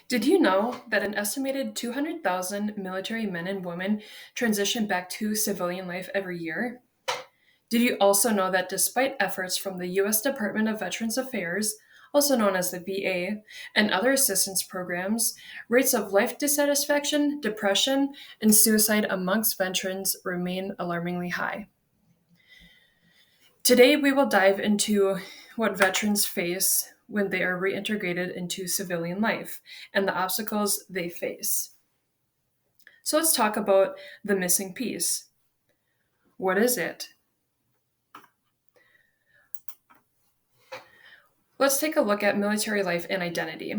Did you know that an estimated 200,000 military men and women transition back to civilian life every year? Did you also know that despite efforts from the U.S. Department of Veterans Affairs, also known as the VA, and other assistance programs, rates of life dissatisfaction, depression, and suicide amongst veterans remain alarmingly high? Today, we will dive into what veterans face when they are reintegrated into civilian life and the obstacles they face. So let's talk about the missing piece. What is it? Let's take a look at military life and identity.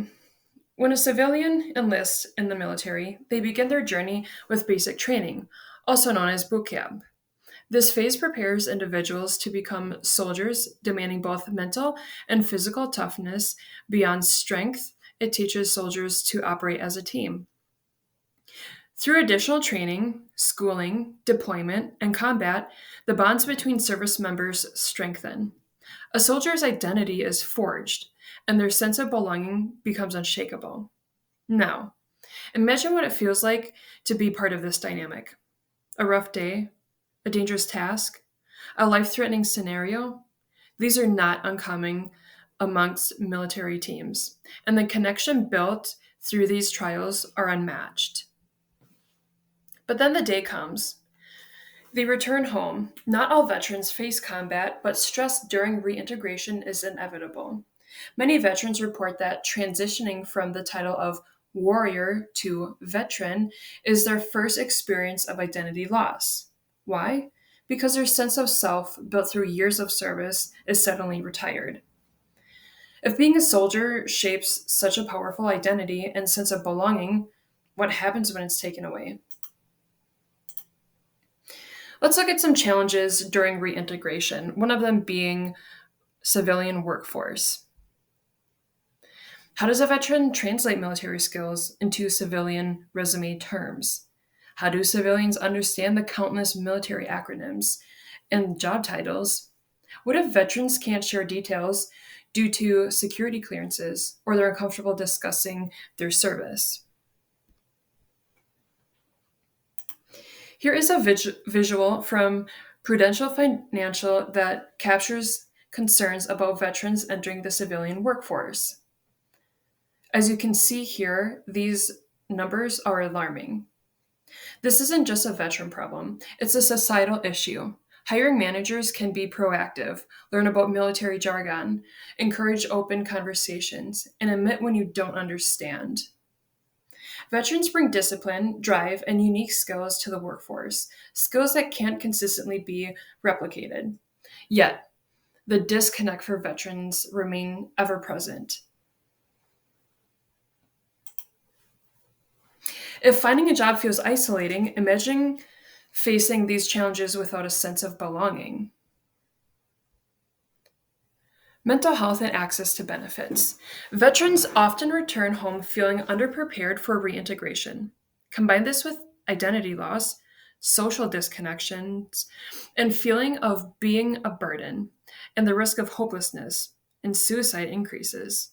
When a civilian enlists in the military, they begin their journey with basic training, also known as boot camp. This phase prepares individuals to become soldiers, demanding both mental and physical toughness. Beyond strength, it teaches soldiers to operate as a team. Through additional training, schooling, deployment, and combat, the bonds between service members strengthen. A soldier's identity is forged, and their sense of belonging becomes unshakable. Now, imagine what it feels like to be part of this dynamic. A rough day, a dangerous task, a life threatening scenario. These are not uncommon amongst military teams, and the connection built through these trials are unmatched. But then the day comes. They return home. Not all veterans face combat, but stress during reintegration is inevitable. Many veterans report that transitioning from the title of warrior to veteran is their first experience of identity loss. Why? Because their sense of self, built through years of service, is suddenly retired. If being a soldier shapes such a powerful identity and sense of belonging, what happens when it's taken away? Let's look at some challenges during reintegration, one of them being civilian workforce. How does a veteran translate military skills into civilian resume terms? How do civilians understand the countless military acronyms and job titles? What if veterans can't share details due to security clearances or they're uncomfortable discussing their service? Here is a visual from Prudential Financial that captures concerns about veterans entering the civilian workforce. As you can see here, these numbers are alarming. This isn't just a veteran problem, it's a societal issue. Hiring managers can be proactive, learn about military jargon, encourage open conversations, and admit when you don't understand. Veterans bring discipline, drive, and unique skills to the workforce, skills that can't consistently be replicated. Yet, the disconnect for veterans remain ever present. If finding a job feels isolating, imagine facing these challenges without a sense of belonging. Mental health and access to benefits. Veterans often return home feeling underprepared for reintegration. Combine this with identity loss, social disconnections, and feeling of being a burden, and the risk of hopelessness and suicide increases.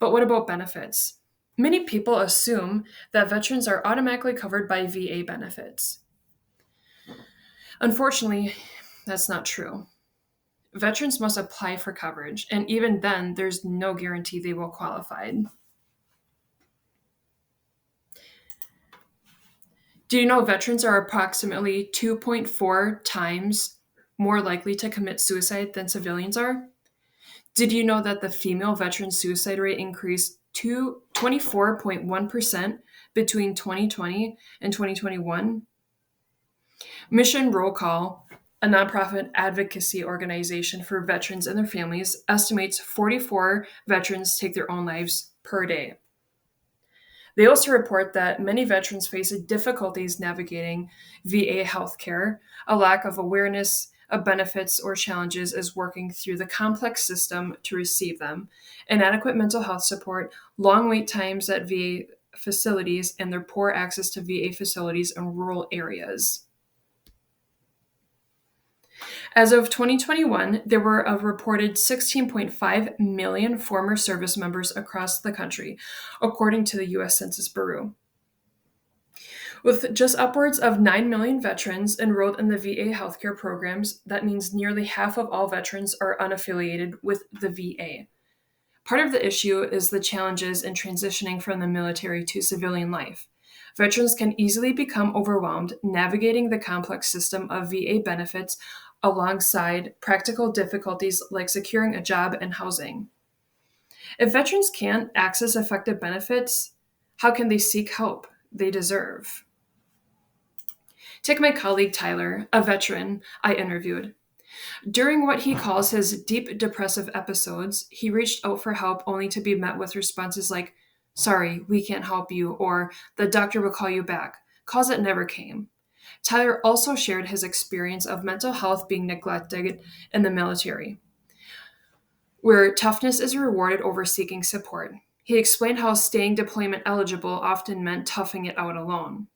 But what about benefits? Many people assume that veterans are automatically covered by VA benefits. Unfortunately, that's not true. Veterans must apply for coverage, and even then, there's no guarantee they will qualify. Do you know veterans are approximately 2.4 times more likely to commit suicide than civilians are? Did you know that the female veteran suicide rate increased to 24.1% between 2020 and 2021? Mission Roll Call, a nonprofit advocacy organization for veterans and their families, estimates 44 veterans take their own lives per day. They also report that many veterans face difficulties navigating VA healthcare, a lack of awareness of benefits or challenges as working through the complex system to receive them, inadequate mental health support, long wait times at VA facilities, and their poor access to VA facilities in rural areas. As of 2021, there were a reported 16.5 million former service members across the country, according to the US Census Bureau. With just upwards of 9 million veterans enrolled in the VA healthcare programs, that means nearly half of all veterans are unaffiliated with the VA. Part of the issue is the challenges in transitioning from the military to civilian life. Veterans can easily become overwhelmed navigating the complex system of VA benefits alongside practical difficulties like securing a job and housing. If veterans can't access effective benefits, how can they seek help they deserve? Take my colleague Tyler, a veteran I interviewed. During what he calls his deep depressive episodes, he reached out for help only to be met with responses like, "Sorry, we can't help you," or "The doctor will call you back." Calls that never came. Tyler also shared his experience of mental health being neglected in the military, where toughness is rewarded over seeking support. He explained how staying deployment eligible often meant toughing it out alone.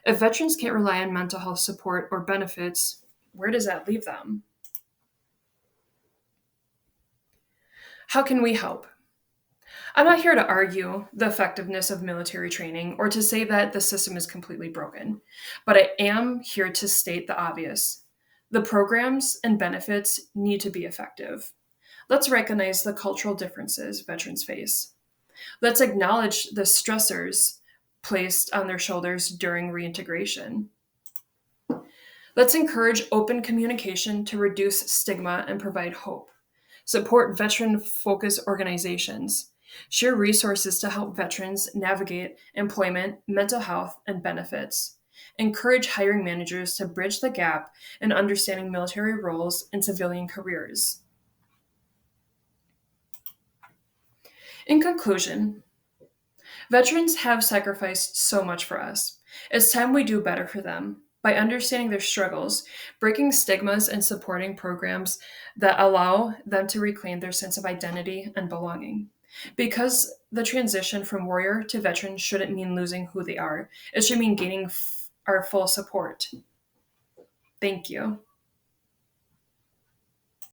If veterans can't rely on mental health support or benefits, where does that leave them? How can we help? I'm not here to argue the effectiveness of military training or to say that the system is completely broken, but I am here to state the obvious. The programs and benefits need to be effective. Let's recognize the cultural differences veterans face. Let's acknowledge the stressors placed on their shoulders during reintegration. Let's encourage open communication to reduce stigma and provide hope. Support veteran focused organizations. Share resources to help veterans navigate employment, mental health, and benefits. Encourage hiring managers to bridge the gap in understanding military roles and civilian careers. In conclusion, veterans have sacrificed so much for us. It's time we do better for them by understanding their struggles, breaking stigmas, and supporting programs that allow them to reclaim their sense of identity and belonging. Because the transition from warrior to veteran shouldn't mean losing who they are, it should mean gaining our full support. Thank you.